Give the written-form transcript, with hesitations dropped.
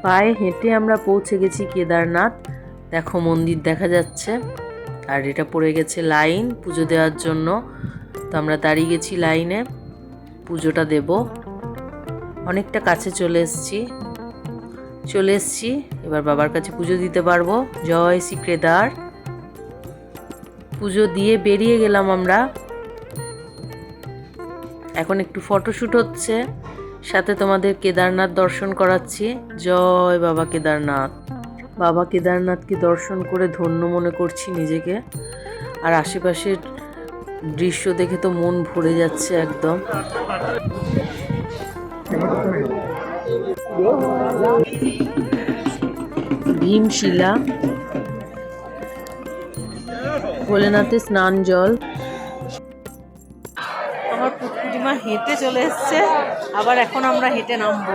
পায়ে হেঁটে আমরা পৌঁছে গেছি কেদারনাথ। দেখো মন্দির দেখা যাচ্ছে, আর এটা পড়ে গেছে লাইন পুজো দেওয়ার জন্য। তো আমরা দাঁড়িয়ে গেছি লাইনে, পুজোটা দেব। অনেকটা কাছে চলে এসছি, এবার বাবার কাছে পুজো দিতে পারবো। জয় শ্রী কেদার। পুজো দিয়ে বেরিয়ে গেলাম আমরা। এখন একটু ফটোশ্যুট হচ্ছে, সাথে তোমাদের কেদারনাথ দর্শন করাচ্ছি। জয় বাবা কেদারনাথ। বাবা কেদারনাথকে দর্শন করে ধন্য মনে করছি নিজেকে। আর আশেপাশের দৃশ্য দেখে তো মন ভরে যাচ্ছে একদম। ভীমশিলা, ভোলেনাথের স্নান জল। আমার পুটকুটিমা হেঁটে চলে এসছে, আবার এখন আমরা হেঁটে নামবো।